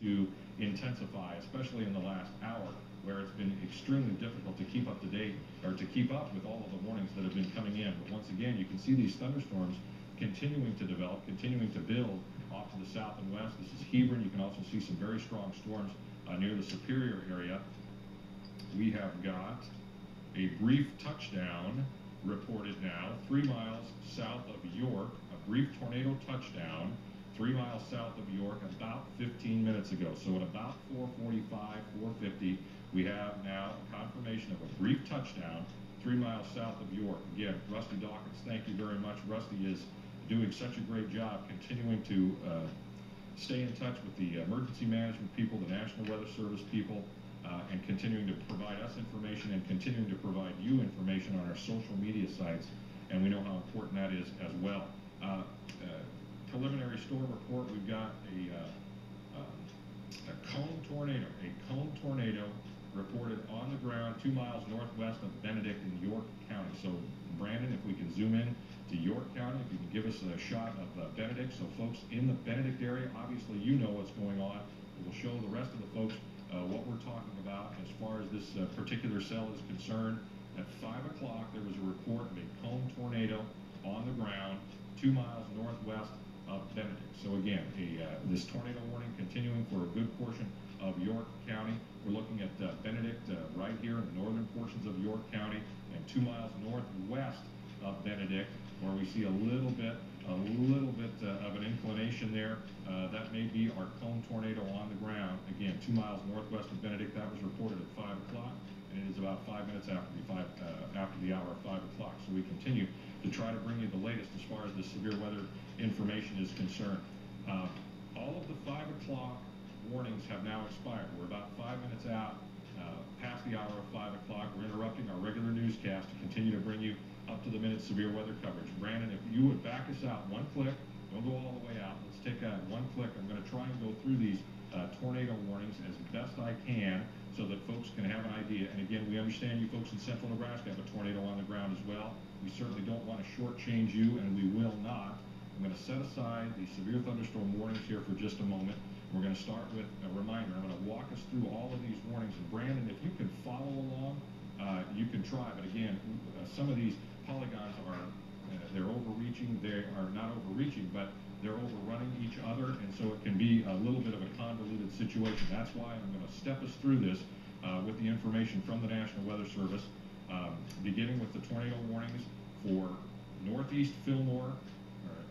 to intensify, especially in the last hour, where it's been extremely difficult to keep up to date or to keep up with all of the warnings that have been coming in. But once again, you can see these thunderstorms continuing to develop, continuing to build off to the south and west. This is Hebron. You can also see some very strong storms near the Superior area. We have got a brief touchdown reported now 3 miles south of York, a brief tornado touchdown 3 miles south of York about 15 minutes ago. So at about 4:45, 4:50, we have now a confirmation of a brief touchdown 3 miles south of York. Again, Rusty Dawkins, thank you very much. Rusty is doing such a great job continuing to stay in touch with the emergency management people, the National Weather Service people, and continuing to provide us information and continuing to provide you information on our social media sites. And we know how important that is as well. Preliminary storm report, we've got a cone tornado reported on the ground 2 miles northwest of Benedict in York County. So Brandon, if we can zoom in to York County, if you can give us a shot of Benedict. So folks in the Benedict area, obviously you know what's going on. We'll show the rest of the folks what we're talking about as far as this particular cell is concerned. At 5 o'clock, there was a report of a cone tornado on the ground 2 miles northwest of Benedict. So again, this tornado warning continuing for a good portion of York County. We're looking at Benedict right here in the northern portions of York County and 2 miles northwest of Benedict, where we see a little bit of an inclination there. That may be our cone tornado on the ground. Again, 2 miles northwest of Benedict. That was reported at 5 o'clock, and it is about 5 minutes after the hour of 5 o'clock. So we continue to try to bring you the latest as far as the severe weather information is concerned. All of the 5 o'clock warnings have now expired. We're about 5 minutes out past the hour of 5 o'clock. We're interrupting our regular newscast to continue to bring you up-to-the-minute severe weather coverage. Brandon, if you would back us out one click, don't go all the way out. Let's take one click. I'm going to try and go through these tornado warnings as best I can so that folks can have an idea. And again, we understand you folks in central Nebraska have a tornado on the ground as well. We certainly don't want to shortchange you, and we will not. I'm going to set aside the severe thunderstorm warnings here for just a moment. We're going to start with a reminder. I'm going to walk us through all of these warnings. And Brandon, if you can follow along, you can try. But again, some of these polygons are, they're overreaching. They are not overreaching, but they're overrunning each other. And so it can be a little bit of a convoluted situation. That's why I'm going to step us through this with the information from the National Weather Service, beginning with the tornado warnings for Northeast Fillmore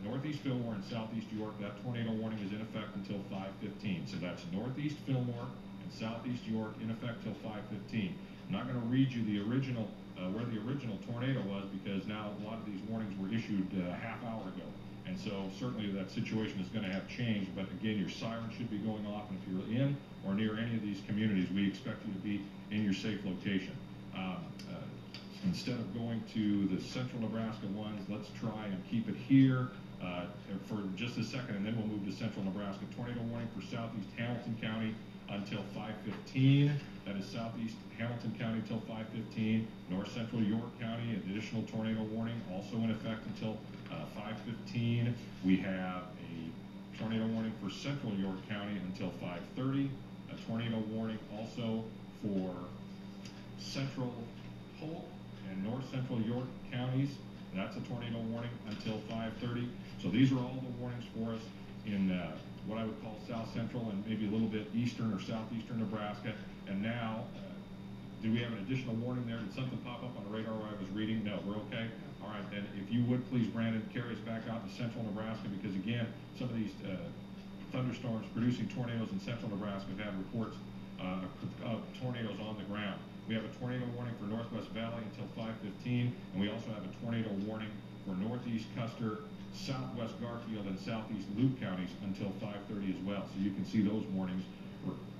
and Southeast York. That tornado warning is in effect until 5:15. So that's Northeast Fillmore and Southeast York in effect till 5:15. I'm not going to read you the original, where the original tornado was, because now a lot of these warnings were issued a half hour ago. And so certainly that situation is going to have changed. But again, your siren should be going off. And if you're in or near any of these communities, we expect you to be in your safe location. Instead of going to the central Nebraska ones, let's try and keep it here for just a second, and then we'll move to central Nebraska. Tornado warning for southeast Hamilton County until 5:15. That is southeast Hamilton County until 5:15. North central York County, additional tornado warning also in effect until 5:15. We have a tornado warning for central York County until 5:30. A tornado warning also for central Polk and north central York counties. That's a tornado warning until 5:30. So these are all the warnings for us in what I would call south central and maybe a little bit eastern or southeastern Nebraska. And now, do we have an additional warning there? Did something pop up on the radar where I was reading? No, we're okay? All right, then if you would please, Brandon, carry us back out to central Nebraska, because again, some of these thunderstorms producing tornadoes in central Nebraska have had reports of tornadoes on the ground. We have a tornado warning for Northwest Valley until 5:15, and we also have a tornado warning for Northeast Custer, Southwest Garfield, and Southeast Loup counties until 5:30 as well. So you can see those warnings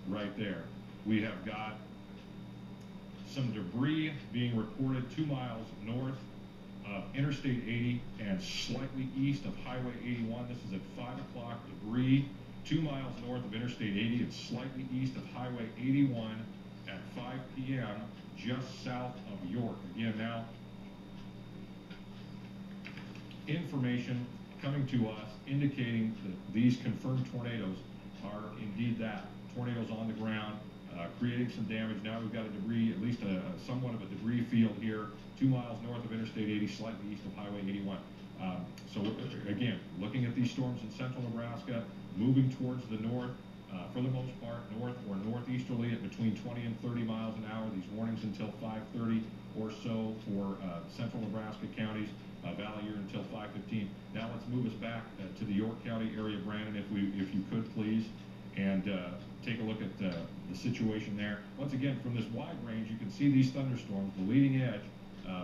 right there. We have got some debris being reported 2 miles north of Interstate 80 and slightly east of Highway 81. This is at 5 o'clock. Debris 2 miles north of Interstate 80 and slightly east of Highway 81 at 5 p.m. just south of York. Again, now information coming to us indicating that these confirmed tornadoes are indeed that. Tornadoes on the ground, creating some damage. Now we've got a debris, at least somewhat of a debris field here, 2 miles north of Interstate 80, slightly east of Highway 81. So again, looking at these storms in central Nebraska, moving towards the north, for the most part, north or northeasterly at between 20 and 30 miles an hour. These warnings until 5:30 or so for central Nebraska counties, Valley Year until 5:15. Now let's move us back to the York County area, Brandon, if you could please, and take a look at the situation there. Once again, from this wide range, you can see these thunderstorms, the leading edge,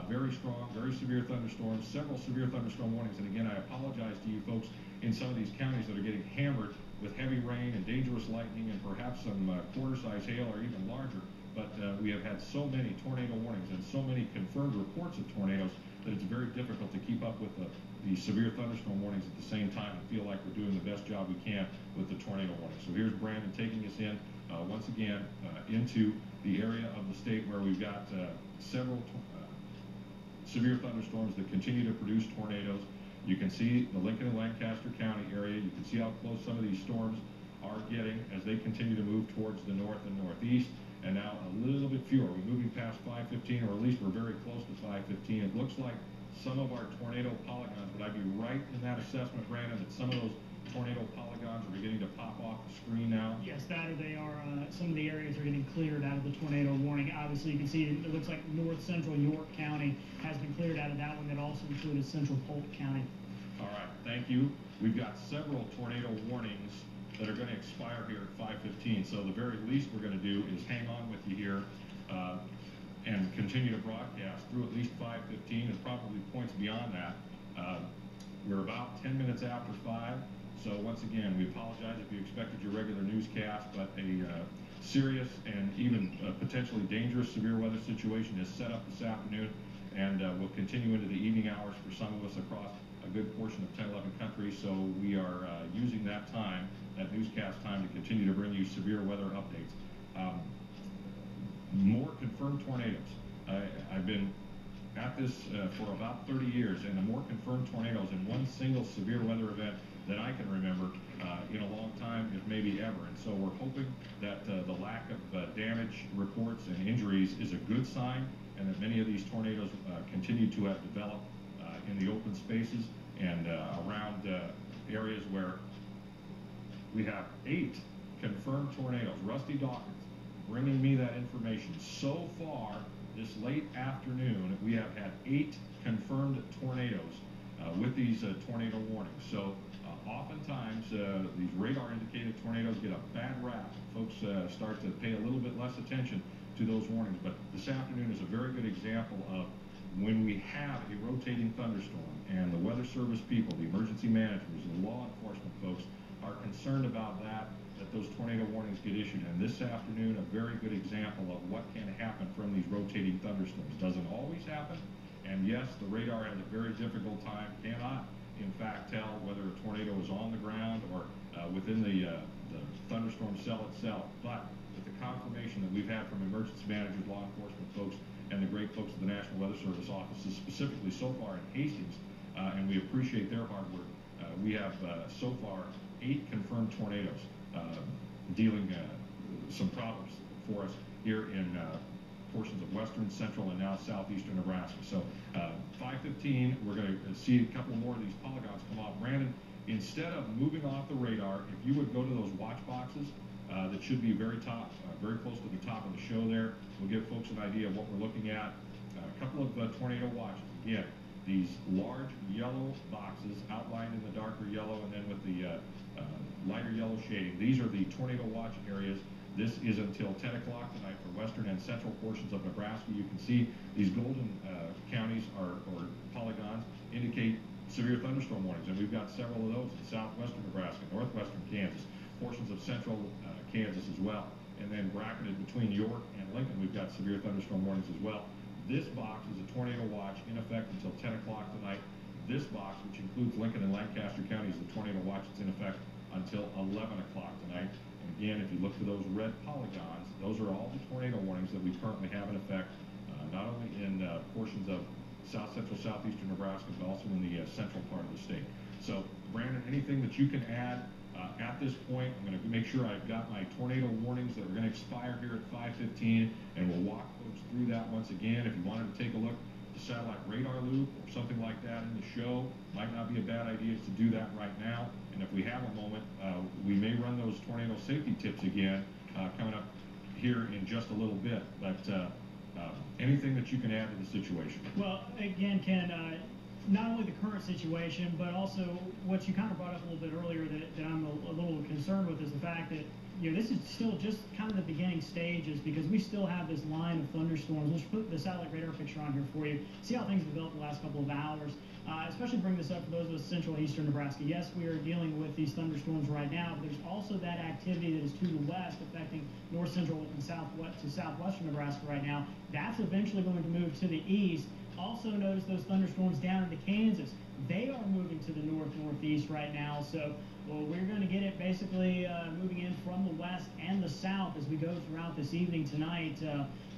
very strong, very severe thunderstorms, several severe thunderstorm warnings. And again, I apologize to you folks in some of these counties that are getting hammered with heavy rain and dangerous lightning and perhaps some quarter-size hail or even larger. But we have had so many tornado warnings and so many confirmed reports of tornadoes that it's very difficult to keep up with the severe thunderstorm warnings at the same time and feel like we're doing the best job we can with the tornado warning. So here's Brandon taking us in once again into the area of the state where we've got several severe thunderstorms that continue to produce tornadoes. You can see the Lincoln and Lancaster County area. You can see how close some of these storms are getting as they continue to move towards the north and northeast. And now a little bit fewer. We're moving past 515, or at least we're very close to 515. It looks like some of our tornado polygons, would I be right in that assessment, Brandon, that some of those tornado polygons are beginning to pop off the screen now? Yes, that or they are, some of the areas are getting cleared out of the tornado warning. Obviously, you can see it looks like north central York County has been cleared out of that one. That also included central Polk County. All right, thank you. We've got several tornado warnings that are going to expire here at 5:15. So the very least we're going to do is hang on with you here and continue to broadcast through at least 5:15 and probably points beyond that. We're about 10 minutes after 5. So once again, we apologize if you expected your regular newscast, but a serious and even potentially dangerous severe weather situation is set up this afternoon, and will continue into the evening hours for some of us across a good portion of 10-11 countries. So we are using that time, that newscast time, to continue to bring you severe weather updates. More confirmed tornadoes. I've been at this for about 30 years, and the more confirmed tornadoes in one single severe weather event that I can remember in a long time, if maybe ever. And so we're hoping that the lack of damage reports and injuries is a good sign, and that many of these tornadoes continue to have developed in the open spaces and around areas where we have 8 confirmed tornadoes. Rusty Dawkins bringing me that information. So far, this late afternoon, we have had 8 confirmed tornadoes with these tornado warnings. So oftentimes, these radar-indicated tornadoes get a bad rap. Folks start to pay a little bit less attention to those warnings. But this afternoon is a very good example of when we have a rotating thunderstorm and the weather service people, the emergency managers, the law enforcement folks are concerned about that those tornado warnings get issued. And this afternoon, a very good example of what can happen from these rotating thunderstorms. Doesn't always happen, and yes, the radar has a very difficult time, cannot in fact tell whether a tornado is on the ground or within the thunderstorm cell itself. But with the confirmation that we've had from emergency managers, law enforcement folks, and the great folks at the National Weather Service offices, specifically so far in Hastings, and we appreciate their hard work, we have so far 8 confirmed tornadoes dealing some problems for us here in portions of western, central, and now southeastern Nebraska. So 5:15, we're going to see a couple more of these polygons come off. Brandon, instead of moving off the radar, if you would go to those watch boxes that should be very top, very close to the top of the show there, we'll give folks an idea of what we're looking at. A couple of tornado watches. Again, these large yellow boxes outlined in the darker yellow and then with the lighter yellow shading. These are the tornado watch areas. This is until 10 o'clock tonight for western and central portions of Nebraska. You can see these golden counties or polygons indicate severe thunderstorm warnings, and we've got several of those in southwestern Nebraska, northwestern Kansas, portions of central Kansas as well. And then bracketed between York and Lincoln, we've got severe thunderstorm warnings as well. This box is a tornado watch in effect until 10 o'clock tonight. This box, which includes Lincoln and Lancaster counties, is a tornado watch that's in effect until 11 o'clock tonight. And again, if you look to those red polygons, those are all the tornado warnings that we currently have in effect, not only in portions of south central, southeastern Nebraska, but also in the central part of the state. So, Brandon, anything that you can add At this point, I'm going to make sure I've got my tornado warnings that are going to expire here at 5:15, and we'll walk folks through that once again. If you wanted to take a look at the satellite radar loop or something like that in the show, might not be a bad idea to do that right now. And if we have a moment, we may run those tornado safety tips again coming up here in just a little bit. But anything that you can add to the situation? Well, again, Ken, not only the current situation, but also what you kind of brought up a little bit earlier that I'm a little concerned with is the fact that, you know, this is still just kind of the beginning stages, because we still have this line of thunderstorms. Let's put the satellite radar picture on here for you. See how things have developed the last couple of hours. Especially bring this up for those of us central and eastern Nebraska. Yes, we are dealing with these thunderstorms right now, but there's also that activity that is to the west affecting north central and southwest to southwestern Nebraska right now. That's eventually going to move to the east. Also notice those thunderstorms down into Kansas. They are moving to the northeast right now. So we're going to get it basically moving in from the west and the south as we go throughout this evening tonight.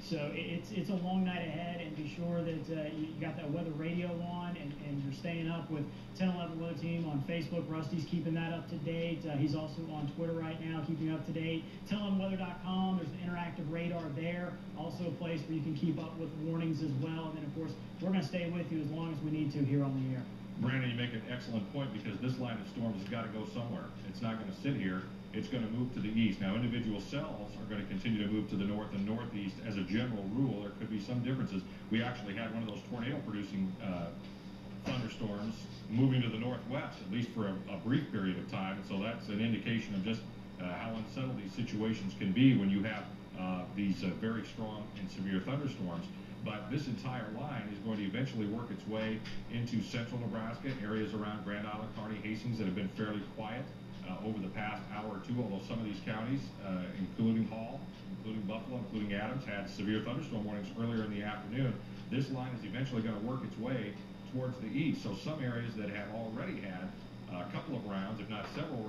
So it's a long night ahead, and be sure that you got that weather radio on and you're staying up with 1011 Weather Team on Facebook. Rusty's keeping that up to date. He's also on Twitter right now, keeping up to date. 1011weather.com, there's an interactive radar there. Also a place where you can keep up with warnings as well. And then, of course, we're going to stay with you as long as we need to here on the air. Brandon, you make an excellent point, because this line of storms has got to go somewhere. It's not going to sit here. It's going to move to the east. Now, individual cells are going to continue to move to the north and northeast as a general rule. There could be some differences. We actually had one of those tornado-producing thunderstorms moving to the northwest, at least for a brief period of time. And so that's an indication of just how unsettled these situations can be when you have these very strong and severe thunderstorms. But this entire line is going to eventually work its way into central Nebraska, areas around Grand Island, Kearney, Hastings that have been fairly quiet over the past hour or two, although some of these counties, including Hall, including Buffalo, including Adams, had severe thunderstorm warnings earlier in the afternoon. This line is eventually going to work its way towards the east. So some areas that have already had a couple of rounds, if not several